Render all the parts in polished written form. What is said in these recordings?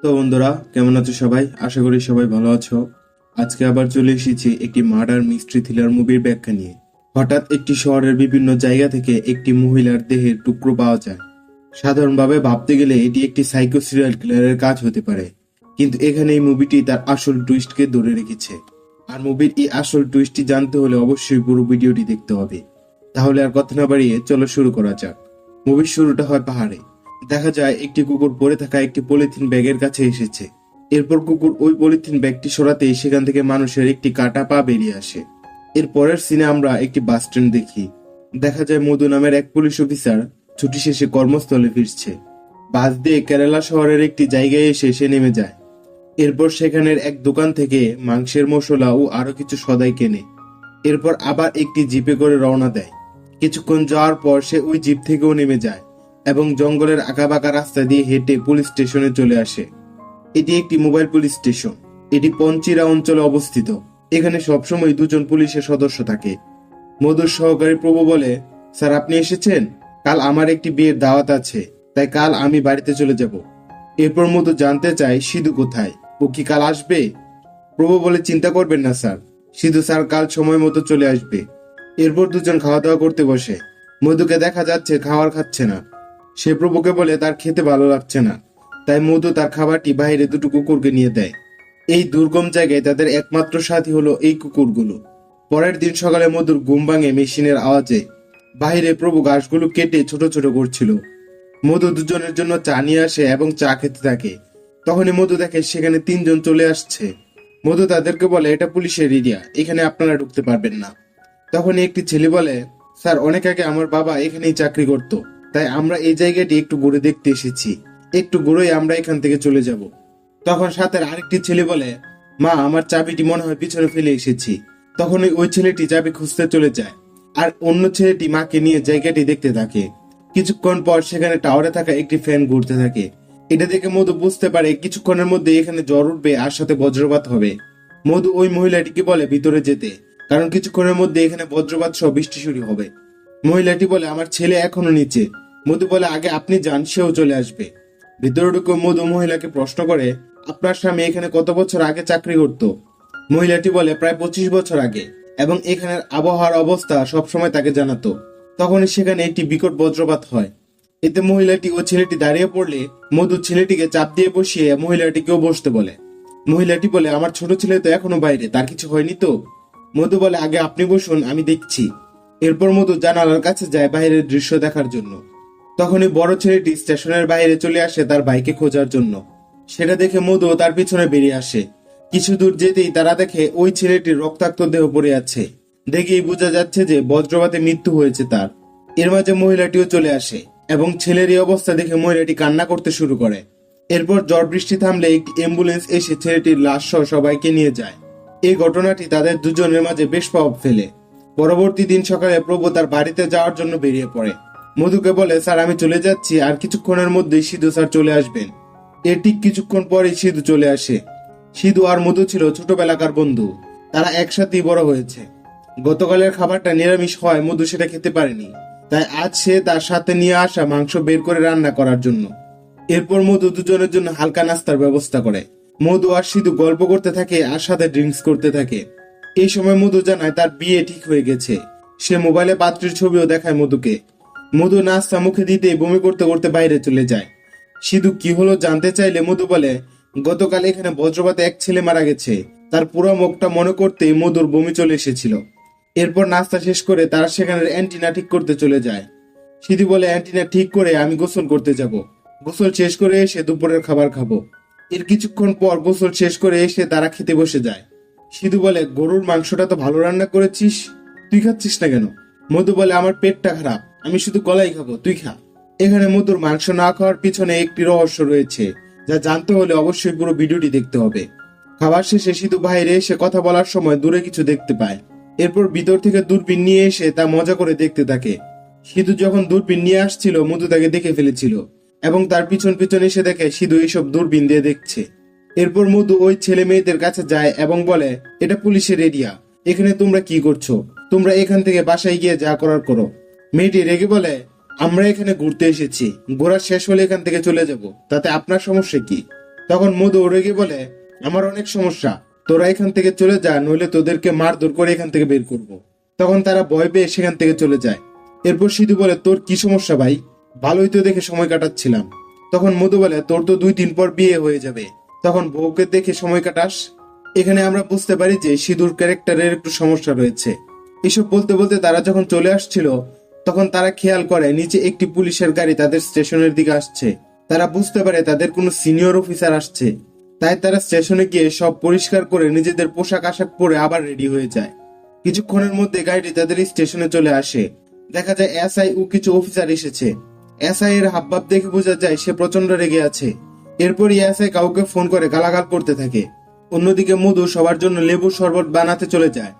তো বন্ধুরা, কেমন আছো সবাই? আশা করি সবাই ভালো আছো। আজকে আবার চলে এসেছি একটি মার্ডার মিস্ট্রি থ্রিলার মুভির ব্যাখ্যা নিয়ে। হঠাৎ একটি শহরের বিভিন্ন জায়গা থেকে একটি মহিলার দেহের টুকরো পাওয়া যায়। সাধারণভাবে ভাবতে গেলে এটি একটি সাইকো সিরিয়াল কিলারের কাজ হতে পারে, কিন্তু এখানে এই মুভিটি তার আসল টুইস্টকে ধরে রেখেছে। আর মুভির এই আসল টুইস্টটি জানতে হলে অবশ্যই পুরো ভিডিওটি দেখতে হবে। তাহলে আর কথা না বাড়িয়ে চলো শুরু করা যাক। মুভির শুরুটা হয় পাহাড়ে। দেখা যায় একটি কুকুর পড়ে থাকা একটি পলিথিন ব্যাগের কাছে এসেছে। এরপর কুকুর ওই পলিথিন ব্যাগটি সরাতেই সেখান থেকে মানুষের একটি কাটা পা বেরিয়ে আসে। এর পরের সিনে আমরা একটি বাস স্ট্যান্ড দেখি। দেখা যায় মধু নামের এক পুলিশ অফিসার ছুটি শেষে কর্মস্থলে ফিরছে। বাস দিয়ে কেরালা শহরের একটি জায়গায় এসে সে নেমে যায়। এরপর সেখানের এক দোকান থেকে মাংসের মশলা ও আরো কিছু সদাই কেনে। এরপর আবার একটি জিপে করে রওনা দেয়। কিছুক্ষণ যাওয়ার পর সে ওই জিপ থেকেও নেমে যায় এবং জঙ্গলের আঁকাবাঁকা রাস্তা দিয়ে হেঁটে পুলিশ স্টেশনে চলে আসে। এটি একটি মোবাইল পুলিশ স্টেশন। এটি পঞ্চিরা অঞ্চলে অবস্থিত। এখানে সবসময় দুজন পুলিশের সদস্য থাকে। মধুর সহকারী প্রভু বলে, স্যার আপনি এসেছেন? কাল আমার একটি বিয়ের দাওয়াত আছে, তাই কাল আমি বাড়িতে চলে যাব। এরপর মধু জানতে চায় সিধু কোথায়, ও কি কাল আসবে? প্রভু বলে, চিন্তা করবেন না স্যার, সিধু স্যার কাল সময় মতো চলে আসবে। এরপর দুজন খাওয়া দাওয়া করতে বসে। মধুকে দেখা যাচ্ছে খাবার খাচ্ছে না। সে প্রভুকে বলে তার খেতে ভালো লাগছে না, তাই মধু তার খাবারটি বাইরে দুটো কুকুরকে নিয়ে দেয়। এই দুর্গম জায়গায় তাদের একমাত্র সাথী হলো এই কুকুরগুলো। পরের দিন সকালে মধুর ঘুম ভাঙে মেশিনের আওয়াজে। বাইরে প্রভু ঘাসগুলো কেটে ছোট ছোট করছিল। মধু দুজনের জন্য চা নিয়ে আসে এবং চা খেতে থাকে। তখনই মধু দেখে সেখানে তিনজন চলে আসছে। মধু তাদেরকে বলে, এটা পুলিশের এরিয়া, এখানে আপনারা ঢুকতে পারবেন না। তখনই একটি ছেলে বলে, স্যার অনেক আগে আমার বাবা এখানেই চাকরি করত, তাই আমরা এই জায়গাটি একটু ঘুরে দেখতে এসেছি। একটু ঘুরেই আমরা এখান থেকে চলে যাব। তখন সাথে আরেকটি ছেলে বলে, মা আমার চাবিটি মনে হয় পিছনে ফেলে এসেছি। তখন ওই ছেলেটি চাবি খুঁজতে চলে যায়, আর অন্য ছেলেটি মাকে নিয়ে জায়গাটি দেখতে থাকে। কিছুক্ষণ পর সেখানে টাওয়ারে থাকা একটি ফ্যান ঘুরতে থাকে। এটা দেখে মধু বুঝতে পারে কিছুক্ষণের মধ্যে এখানে জ্বর উঠবে আর সাথে বজ্রপাত হবে। মধু ওই মহিলাটিকে বলে ভিতরে যেতে, কারণ কিছুক্ষণের মধ্যে এখানে বজ্রপাত সহ বৃষ্টি শুরু হবে। মহিলাটি বলে, আমার ছেলে এখনো নিচে। মধু বলে, আগে আপনি যান, সেও চলে আসবে। ভিতরে ঢুকে মধু মহিলাকে প্রশ্ন করে, আপনার স্বামী এখানে কত বছর আগে চাকরি করত? মহিলাটি বলে, প্রায় 25 বছর আগে, এবং এখানের আবহাওয়ার অবস্থা সবসময় তাকে জানাতো। তখনই সেখানে একটি বিকট বজ্রপাত হয়। এতে মহিলাটি ও ছেলেটি দাঁড়িয়ে পড়লে মধু ছেলেটিকে চাপ দিয়ে বসিয়ে মহিলাটিকেও বসতে বলে। মহিলাটি বলে, আমার ছোট ছেলে তো এখনো বাইরে, তার কিছু হয়নি তো? মধু বলে, আগে আপনি বসুন, আমি দেখছি। এরপর মধু জানালার কাছে যায় বাইরের দৃশ্য দেখার জন্য। তখনই বড় ছেলেটি স্টেশনের বাইরে চলে আসে তার ভাইকে খোঁজার জন্য। সেটা দেখে মধু তার পিছনে বেরিয়ে আসে। কিছু দূর যেতেই তারা দেখে ওই ছেলেটির রক্তাক্ত দেহ পড়ে আছে। দেখেই বোঝা যাচ্ছে যে বজ্রপাতে মৃত্যু হয়েছে তার। এর মাঝে মহিলাটিও চলে আসে এবং ছেলের এই অবস্থা দেখে মহিলাটি কান্না করতে শুরু করে। এরপর ঝড় বৃষ্টি থামলে একটি অ্যাম্বুলেন্স এসে ছেলেটির লাশ সহ সবাইকে নিয়ে যায়। এই ঘটনাটি তাদের দুজনের মাঝে বেশ প্রভাব ফেলে। পরবর্তী দিন সকালে প্রভু তার বাড়িতে যাওয়ার জন্য বেরিয়ে পড়ে। মধুকে বলে, স্যার আমি চলে যাচ্ছি, আর কিছুক্ষণের মধ্যেই সিধু স্যার চলে আসবেন। এর ঠিক কিছুক্ষণ পরে সিধু চলে আসে। সিধু আর মধু ছিল ছোটবেলাকার বন্ধু। তারা একসাথেই বড় হয়েছে। গতকালের খাবারটা নিরামিষ হয় মধু সেটা খেতে পারেনি, তাই আজ সে তার সাথে নিয়ে আসা মাংস বের করে রান্না করার জন্য। এরপর মধু দুজনের জন্য হালকা নাস্তার ব্যবস্থা করে। মধু আর সিধু গল্প করতে থাকে আর সাথে ড্রিঙ্কস করতে থাকে। এই সময় মধু জানায় তার বিয়ে ঠিক হয়ে গেছে। সে মোবাইলে পাত্রীর ছবিও দেখায় মধুকে। মধু নাস্তা মুখে দিতে বমি করতে করতে বাইরে চলে যায়। সিধু কি হলো জানতে চাইলে মধু বলে, গতকাল এখানে বজ্রপাতে এক ছেলে মারা গেছে। তার পুরো মুখটা মনে করতেই মধুর বমি চলে এসেছিল। এরপর নাস্তা শেষ করে তারা সেখানের অ্যান্টিনা ঠিক করতে চলে যায়। সিধু বলে, অ্যান্টিনা ঠিক করে আমি গোসল করতে যাব। গোসল শেষ করে এসে দুপুরের খাবার খাবো। এর কিছুক্ষণ পর গোসল শেষ করে এসে তারা খেতে বসে যায়। সিধু বলে, গরুর মাংসটা তো ভালো রান্না করেছিস, তুই খাচ্ছিস না কেন? মধু বলে, আমার পেটটা খারাপ, আমি শুধু কলাই খাবো, তুই খা। এখানে মধুর মাংস না খাওয়ার পিছনে একটি রহস্য রয়েছে, যা জানতে হলে অবশ্যই পুরো ভিডিওটি দেখতে হবে। খাবার শেষে সিধু বাইরে এসে কথা বলার সময় দূরে কিছু দেখতে পায়। এরপর ভিতর থেকে দূরবীন নিয়ে এসে তা মজা করে দেখতে থাকে। সিধু যখন দূরবীন নিয়ে আসছিল মধু তাকে দেখে ফেলেছিল এবং তার পিছন পিছন এসে দেখে সিধু এইসব দূরবীন দিয়ে দেখছে। এরপর মধু ওই ছেলে মেয়েদের কাছে যায় এবং বলে, এটা পুলিশের এরিয়া, এখানে তোমরা কি করছো? তোমরা এখান থেকে বাসায় গিয়ে যা করার করো। মেয়েটি রেগে বলে, আমরা এখানে ঘুরতে এসেছি, ঘোরা শেষ হলে এখান থেকে চলে যাব, তাতে আপনার সমস্যা কি? তখন মধু রেগে বলে, আমার অনেক সমস্যা, তোরা এখান থেকে চলে যা, নইলে তোদেরকে মারধর করে এখান থেকে বের করব। তখন তারা ভয় পেয়ে সেখান থেকে চলে যায়। এরপর সিধু বলে, তোর কি সমস্যা ভাই? ভালোই তো দেখে সময় কাটাচ্ছিলাম। তখন মধু বলে, তোর তো 2 দিন পর বিয়ে হয়ে যাবে, তখন বউকে দেখে সময় কাটাস? এখানে আমরা বুঝতে পারি যে সিধুর ক্যারেক্টারের একটু সমস্যা রয়েছে। এসব বলতে বলতে তারা যখন চলে আসছিল, তখন তারা খেয়াল করে নিচে একটি পুলিশের গাড়ি তাদের স্টেশনের দিকে আসছে। তারা বুঝতে পারে তাদের কোনো সিনিয়র অফিসার আসছে। তাই তারা স্টেশনে গিয়ে সব পরিষ্কার করে নিজেদের পোশাক আশাক পরে আবার রেডি হয়ে যায়। কিছুক্ষণের মধ্যে গাড়িটি তাদের স্টেশনে চলে আসে। দেখা যায় এসআই ও কিছু অফিসার এসেছে। এসআই এর হাবভাব দেখে বোঝা যায় সে প্রচন্ড রেগে আছে। এরপরই এসআই কাউকে ফোন করে গালাগাল করতে থাকে। অন্যদিকে মধু সবার জন্য লেবুর শরবত বানাতে চলে যায়।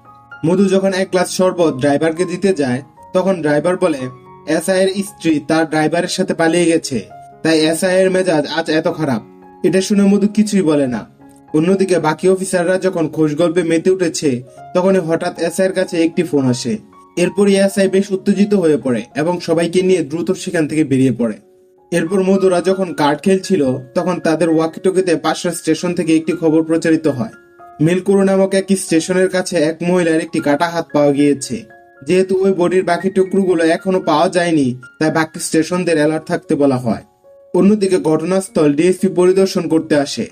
মধু যখন 1 গ্লাস শরবত ড্রাইভারকে দিতে যায়, তখন ড্রাইভার বলে এসআই এর স্ত্রী তার ড্রাইভারের সাথে পালিয়ে গেছে, তাই এসআই এর মেজাজ আজ এত খারাপ। এটা শুনে মধু কিছুই বলে না। অন্যদিকে বাকি অফিসাররা যখন খোঁজ গল্পে মেতে উঠেছে, তখনই হঠাৎ এসআই এর কাছে একটি ফোন আসে। এরপরই এসআই বেশ উত্তেজিত হয়ে পড়ে এবং সবাইকে নিয়ে দ্রুত সেখান থেকে বেরিয়ে পড়ে। এরপর মধুরা যখন কার্ড খেলছিল, তখন তাদের ওয়াকিটকিতে পাশের স্টেশন থেকে একটি খবর প্রচারিত হয়। মিলকুরু নামক এক স্টেশনের কাছে এক মহিলার একটি কাটা হাত পাওয়া গিয়েছে। যেহেতু ওই বডির বাকি টুকরোগুলো এখনো পাওয়া যায়নি, তাই বাকি স্টেশনদের অ্যালার্ট থাকতে বলা হয়। অন্যদিকে ঘটনাস্থল ডিএসপি পরিদর্শন করতে আসে।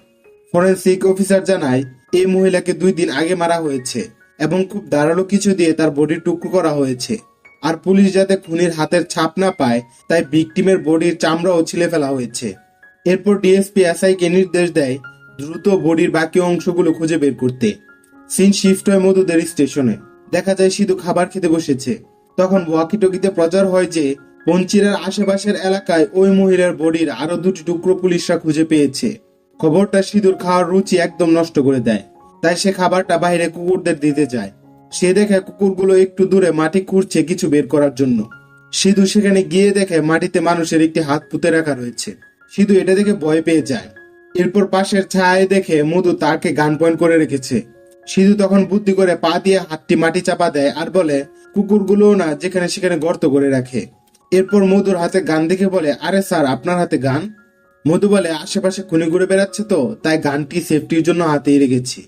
ফরেন্সিক অফিসার জানায় এই মহিলাকে 2 দিন আগে মারা হয়েছে এবং খুব ধারালো কিছু দিয়ে তার বডির টুকরো করা হয়েছে। আর পুলিশ যাতে খুনির হাতের ছাপ না পায়, তাই ভিকটিমের বডির চামড়াও ছিলে ফেলা হয়েছে। এরপর ডিএসপি এসআই কে নির্দেশ দেয় দ্রুত বডির বাকি অংশগুলো খুঁজে বের করতে। সিন শিফট হয় মধুদের স্টেশনে। দেখা যায় সিধু খাবার খেতে বসেছে। তখন ওয়াকিটকিতে প্রচার হয় যে পঞ্চিরার আশেপাশের এলাকায় ওই মহিলার বডির আরো 2টি টুকরো পুলিশরা খুঁজে পেয়েছে। খবরটা সিধুর খাওয়ার রুচি একদম নষ্ট করে দেয়। তাই সে খাবারটা বাইরে কুকুরদের দিতে যায়। সে দেখে কুকুরগুলো একটু দূরে মাটি খুঁড়ছে কিছু বের করার জন্য। সিধু সেখানে গিয়ে দেখে মাটিতে মানুষের একটি হাত পুঁতে রাখা রয়েছে। সিধু এটা দেখে ভয় পেয়ে যায়। এরপর পাশের ছায়ায় দেখে মধু তাকে গান পয়েন্ট করে রেখেছে। সিধু তখন বুদ্ধি করে পা দিয়ে হাতটি মাটি চাপা দেয় আর বলে কুকুরগুলো না যেখানে সেখানে গর্ত করে রাখে। এরপর মধুর হাতে গান দেখে বলে, আরে স্যার, আপনার হাতে গান? মধু বলে, আশেপাশে খুনি ঘুরে বেড়াচ্ছে তো, তাই গানটি সেফটির জন্য হাতেই রেখেছি।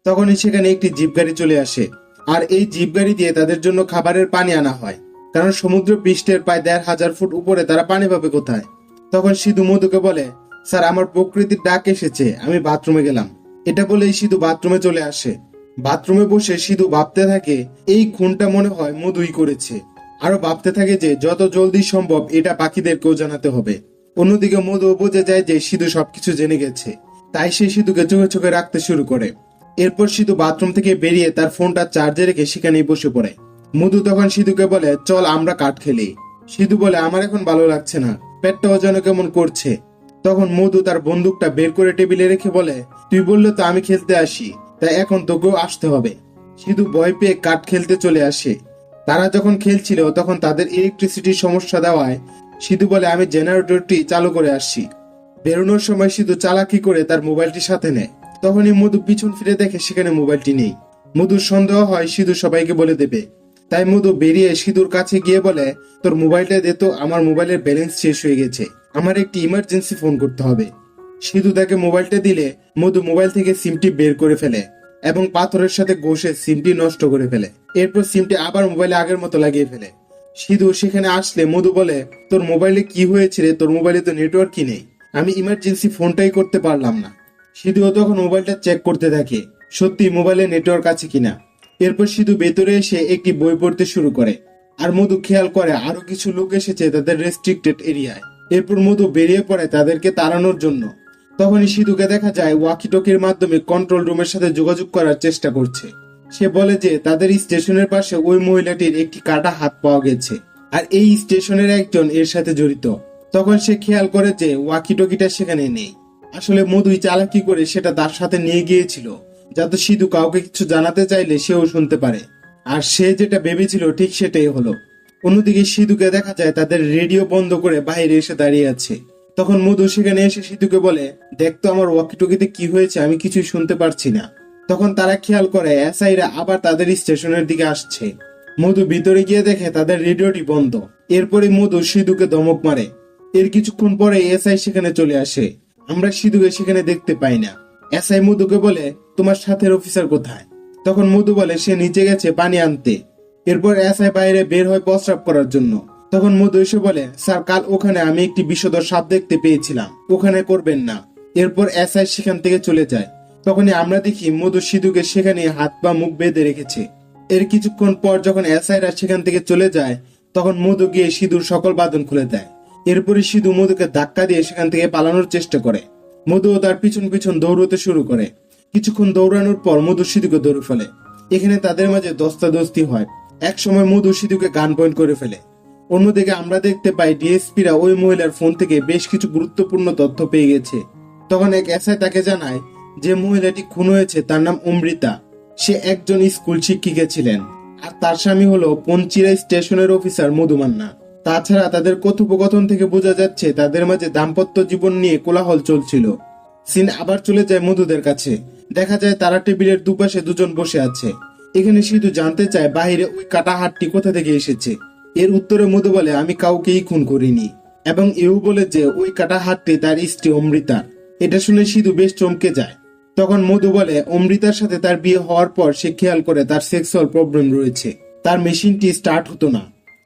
তখনই সেখানে একটি জিপ গাড়ি চলে আসে। আর এই জিপ গাড়ি দিয়ে তাদের জন্য খাবারের পানি আনা হয়, কারণ সমুদ্র পৃষ্ঠের প্রায় 1500 ফুট উপরে তারা পানি পাবে কোথায়। তখন সিধু মধুকে বলে, স্যার, আমার প্রকৃতির ডাক এসেছে, আমি বাথরুমে গেলাম। এটা বলেই সিধু বাথরুমে চলে আসে। বাথরুমে বসে সিধু ভাবতে থাকে এই খুনটা মনে হয় মধুই করেছে। আরো ভাবতে থাকে যে যত জলদি সম্ভব এটা বাকিদেরকেও জানাতে হবে। অন্যদিকে মধু বুঝে যায় যে সিধু সবকিছু জেনে গেছে, তাই সে সিধুকে চোখে চোখে রাখতে শুরু করে। এরপর সিধু বাথরুম থেকে বেরিয়ে তার ফোনটা চার্জে রেখে সেখানেই বসে পড়ে। মধু তখন সিধুকে বলে, চল আমরা কাঠ খেলি। সিধু বলে, আমার এখন ভালো লাগছে না, পেটটাও যেন কেমন করছে। তখন মধু তার বন্দুকটা বের করে টেবিলে রেখে বলে, তুই বললে তো আমি খেলতে আসি, তাই এখন তোকেও আসতে হবে। সিধু ভয় পেয়ে কাঠ খেলতে চলে আসে। তারা যখন খেলছিল তখন তাদের ইলেকট্রিসিটির সমস্যা দেওয়ায় সিধু বলে, আমি জেনারেটরটি চালু করে আসছি। বেরোনোর সময় সিধু চালাকি করে তার মোবাইলটি সাথে নেয়। তখনই মধু পিছন ফিরে দেখে সেখানে মোবাইলটি নেই। মধুর সন্দেহ হয় সিধু সবাইকে বলে দেবে, তাই মধু বেরিয়ে সিধুর কাছে গিয়ে বলে, তোর মোবাইলটা দে তো, আমার মোবাইলের ব্যালেন্স শেষ হয়ে গেছে, আমার একটি ইমার্জেন্সি ফোন করতে হবে। সিধু তাকে মোবাইলটা দিলে মধু মোবাইল থেকে সিমটি বের করে ফেলে এবং পাথরের সাথে ঘষে সিমটি নষ্ট করে ফেলে। এরপর সিমটি আবার মোবাইলে আগের মতো লাগিয়ে ফেলে। সিধু সেখানে আসলে মধু বলে, তোর মোবাইলে কি হয়েছে রে, তোর মোবাইলে তো নেটওয়ার্কই নেই, আমি ইমার্জেন্সি ফোনটাই করতে পারলাম না। সিধুও তখন মোবাইলটা চেক করতে থাকে সত্যি মোবাইলে নেটওয়ার্ক আছে কিনা। এরপর সিধু ভেতরে এসে একটি বই পড়তে শুরু করে। আর মধু খেয়াল করে আরো কিছু লোক এসেছে তাদের রেস্ট্রিক্টেড এরিয়ায়। এরপর মধু বেরিয়ে পড়ে তাদেরকে তাড়ানোর জন্য। তখনই সিধুকে দেখা যায় ওয়াকিটকির মাধ্যমে কন্ট্রোল রুমের সাথে যোগাযোগ করার চেষ্টা করছে। সে বলে যে তাদের স্টেশনের পাশে ওই মহিলাটির একটি কাটা হাত পাওয়া গেছে আর এই স্টেশনের একজন এর সাথে জড়িত। তখন সে খেয়াল করে যে ওয়াকিটকিটা সেখানে নেই। আসলে মধুই চালাকি করে সেটা তার সাথে নিয়ে গিয়েছিল, যাতে সিধু কাউকে কিছু জানাতে চাইলে সেও শুনতে পারে। আর সে যেটা ভেবেছিল ঠিক সেটাই হলো। অন্যদিকে সিধুকে দেখা যায় তাদের রেডিও বন্ধ করে বাইরে এসে দাঁড়িয়ে আছে। তখন মধু সেখানে এসে সিধুকে বলে, দেখতো আমার ওয়াকিটকিতে কি হয়েছে, আমি কিছুই শুনতে পারছি না। তখন তারা খেয়াল করে এসআইরা আবার তাদের স্টেশনের দিকে আসছে। মধু ভিতরে গিয়ে দেখে তাদের রেডিওটি বন্ধ। এরপরে মধু সিধুকে ধমক মারে। এর কিছুক্ষণ পরে এসআই সেখানে চলে আসে। আমরা সিধুকে সেখানে দেখতে পাই না। এসআই মধুকে বলে, তোমার সাথের অফিসার কোথায়? তখন মধু বলে সে নিচে গেছে পানি আনতে। এরপর এসআই বাইরে বের হয় প্রস্রাব করার জন্য। তখন মধু এসে বলে, স্যার কাল ওখানে আমি একটি বিষধর সাপ দেখতে পেয়েছিলাম, ওখানে করবেন না। এরপর এসআই সেখান থেকে চলে যায়। তখনই আমরা দেখি মধু সিধুকে সেখানে হাত পা মুখ বেঁধে রেখেছে। এর কিছুক্ষণ পর যখন এসআইরা সেখান থেকে চলে যায়, তখন মধু গিয়ে সিধুর সকল বাঁধন খুলে দেয়। এরপরে সিধু মধুকে ধাক্কা দিয়ে সেখান থেকে পালানোর চেষ্টা করে। মধু তার পিছন পিছন দৌড়তে শুরু করে। কিছুক্ষণ দৌড়ানোর পর মধু সিধুকে ধরে ফেলে। এখানে তাদের মাঝে দস্তাদস্তি হয়। এক সময় মধু সিধুকে গান পয়েন্ট করে ফেলে। অন্যদিকে আমরা দেখতে পাই ডিএসপিরা ওই মহিলার ফোন থেকে বেশ কিছু গুরুত্বপূর্ণ তথ্য পেয়ে গেছে। তখন এক এসআই তাকে জানায় যে মহিলাটি খুন হয়েছে তার নাম অমৃতা। সে একজন স্কুল শিক্ষিকা ছিলেন, আর তার স্বামী হলো পঞ্চিরা স্টেশনের অফিসার মধুমান্না। তাছাড়া তাদের কথোপকথন থেকে বোঝা যাচ্ছে তাদের মাঝে দাম্পত্য জীবন নিয়ে কোলাহল চলছিল। সিন আবার চলে যায় মধুদের কাছে। দেখা যায় তারা টেবিলের দুপাশে দুজন বসে আছে। এখানে সিধু জানতে চায় বাহিরে ওই কাটা হাতটি কোথা থেকে এসেছে। এর উত্তরে মধু বলে, আমি কাউকেই খুন করিনি, এবং এও বলে যে ওই কাটা হাতটি তার স্ত্রী অমৃতার। এটা শুনে সিধু বেশ চমকে যায়। তখন মধু বলে, অমৃতার সাথে তার বিয়ে হওয়ার পর সে খেয়াল করে তার সেক্সুয়াল প্রবলেম রয়েছে, তার মেশিনটি স্টার্ট হতো না।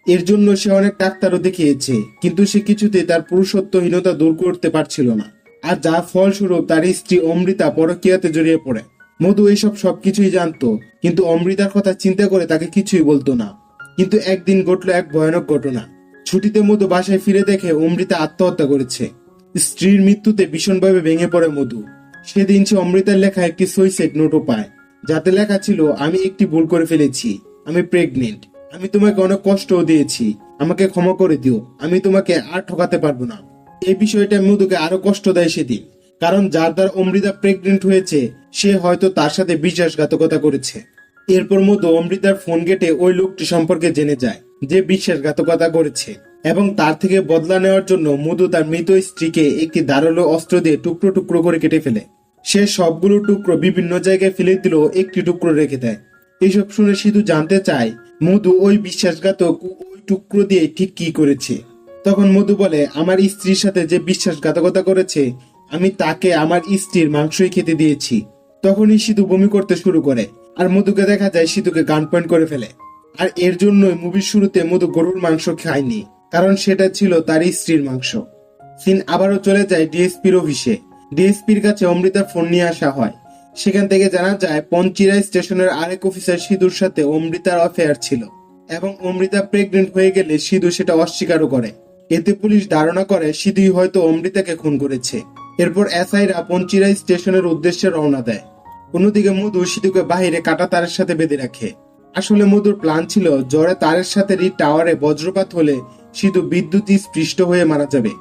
এর জন্য সে অনেক ডাক্তারও দেখিয়েছে, কিন্তু সে কিছুতেই তার পুরুষত্বহীনতা দূর করতে পারছিল না। আর যার ফলস্বরূপ তার স্ত্রী অমৃতা পরকীয়াতে জড়িয়ে পড়ে। মধু এইসব সবকিছুই জানতো, কিন্তু অমৃতার কথা চিন্তা করে তাকে কিছুই বলতো না। কিন্তু একদিন ঘটলো এক ভয়ানক ঘটনা। ছুটিতে মধু বাসায় ফিরে দেখে অমৃতা আত্মহত্যা করেছে। স্ত্রীর মৃত্যুতে ভীষণভাবে ভেঙে পড়ে মধু। সেদিন সে অমৃতার লেখা একটি সুইসাইড নোটও পায়, যাতে লেখা ছিল, আমি একটি ভুল করে ফেলেছি, আমি প্রেগনেন্ট, আমি তোমাকে অনেক কষ্টও দিয়েছি, আমাকে ক্ষমা করে দিও, আমি তোমাকে আর ঠকাতে পারবো না। এই বিষয়টা মধুকে আরো কষ্ট দেয় সেদিন, কারণ যার দ্বারা অমৃতা প্রেগনেন্ট হয়েছে সে হয়তো তার সাথে বিশ্বাসঘাতকতা করেছে। এরপর মধু অমৃতার ফোন ঘেটে ওই লোকটি সম্পর্কে জেনে যায় যে বিশ্বাসঘাতকতা করেছে, এবং তার থেকে বদলা নেওয়ার জন্য মধু তার মৃত স্ত্রীকে একটি ধারালো অস্ত্র দিয়ে টুকরো টুকরো করে কেটে ফেলে। সে সবগুলো টুকরো বিভিন্ন জায়গায় ফেলে দিলেও একটি টুকরো রেখে দেয়। এইসব শুনে সিধু জানতে চায় মধু ওই বিশ্বাসঘাতক ওই টুকরো দিয়ে ঠিক কি করেছে। তখন মধু বলে, আমার স্ত্রীর সাথে যে বিশ্বাসঘাতকতা করেছে আমি তাকে আমার স্ত্রীর মাংসই খেতে দিয়েছি। তখনই সিধু বমি করতে শুরু করে, আর মধুকে দেখা যায় সিধুকে গান পয়েন্ট করে ফেলে। আর এর জন্যই মুভির শুরুতে মধু গরুর মাংস খায়নি, কারণ সেটা ছিল তার স্ত্রীর মাংস। সিন আবারও চলে যায় ডিএসপির অফিসে। ডিএসপির কাছে অমৃতার ফোন নিয়ে আসা হয়। সেখান থেকে জানা যায় পঞ্চিরা স্টেশনের আরেক অফিসার সিধুর সাথে অমৃতার অ্যাফেয়ার ছিল, এবং অমৃতা প্রেগনেন্ট হয়ে গেলে সিধু সেটা অস্বীকারও করে। এতে পুলিশ ধারণা করে সিধুই হয়তো অমৃতাকে খুন করেছে। এরপর এসআইরা পঞ্চিরা স্টেশনের উদ্দেশ্যে রওনা দেয়। অন্যদিকে মধু সিধুকে বাহিরে কাটা তারের সাথে বেঁধে রাখে। আসলে মধুর প্ল্যান ছিল জ্বরে তারের সাথে টাওয়ারে বজ্রপাত হলে সিধু বিদ্যুৎ স্পৃষ্ট হয়ে মারা যাবে।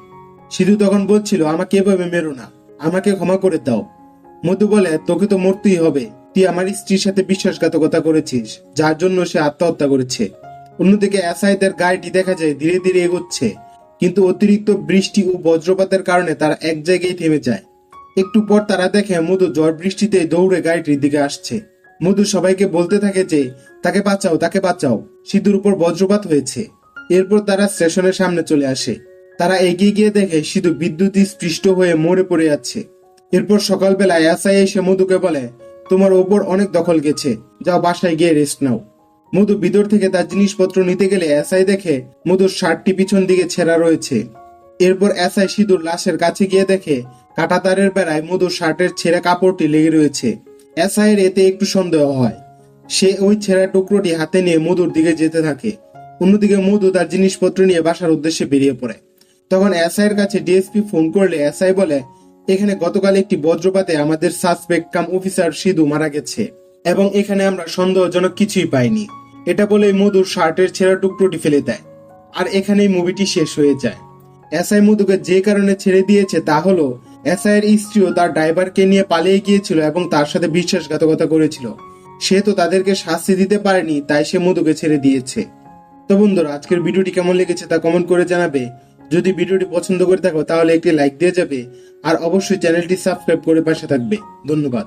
সিধু তখন বলছিল, আমাকে এভাবে মেরো না, আমাকে ক্ষমা করে দাও। মধু বলে, তোকে তো মরতেই হবে, তুই আমার স্ত্রীর সাথে বিশ্বাসঘাতকতা করেছিস, যার জন্য সে আত্মহত্যা করেছে। অন্যদিকে এসআইদের গাড়িটি দেখা যায় ধীরে ধীরে এগোচ্ছে, কিন্তু অতিরিক্ত বৃষ্টি ও বজ্রপাতের কারণে তারা এক জায়গায় থেমে যায়। একটু পর তারা দেখে মধু ঝড় বৃষ্টিতে দৌড়ে গাড়িটির দিকে আসছে। মধু সবাইকে বলতে থাকে যে তাকে বাঁচাও, তাকে বাঁচাও, সিধুর উপর বজ্রপাত হয়েছে। এরপর তারা স্টেশনের সামনে চলে আসে। তারা এগিয়ে গিয়ে দেখে সিধু বিদ্যুৎ স্পৃষ্ট হয়ে মরে পড়ে যাচ্ছে। এরপর সকালবেলা এসআই এসে মধুকে বলে, তোমার ওপর অনেক দখল গেছে, যাও বাসায় গিয়ে রেস্ট নাও। মধু ভিতর থেকে তার জিনিসপত্র নিতে গেলে এসআই দেখে মধুর শার্টটি পিছন দিকে ছেঁড়া রয়েছে। এরপর এসআই সিধুর লাশের কাছে গিয়ে দেখে কাটা তারের বেড়ায় মধুর শার্টের ছেঁড়া কাপড়টি লেগে রয়েছে। এসআই এর এতে একটু সন্দেহ হয়। সে ওই ছেঁড়া টুকরোটি হাতে নিয়ে মধুর দিকে যেতে থাকে। অন্যদিকে মধু তার জিনিসপত্র নিয়ে বাসার উদ্দেশ্যে বেরিয়ে পড়ে। তখন এসআই এর কাছে ডিএসপি ফোন করলে এসআই বলে, এখানে গতকাল একটি বজ্রপাতে আমাদের সাসপেক্ট কাম অফিসার সিধু মারা গেছে, এবং এখানে আমরা সন্দেহজনক কিছুই পাইনি। এটা বলে মধুর শার্টের ছেঁড়া টুকরোটি ফেলে দেয়। আর এখানেই মুভিটি শেষ হয়ে যায়। এসআই মধুকে যে কারণে ছেড়ে দিয়েছে তা হলো এসআই এর স্ত্রীও তার ড্রাইভারকে নিয়ে পালিয়ে গিয়েছিল এবং তার সাথে বিশ্বাসঘাতকতা করেছিল। সে তো তাদেরকে শাস্তি দিতে পারেনি, তাই সে মধুকে ছেড়ে দিয়েছে। তো বন্ধুরা, আজকের ভিডিওটি কেমন লেগেছে তা কমেন্ট করে জানাবে। যদি ভিডিওটি পছন্দ করে থাকো তাহলে একটি লাইক দিয়ে যাবে, আর অবশ্যই চ্যানেলটি সাবস্ক্রাইব করে পাশে থাকবে। ধন্যবাদ।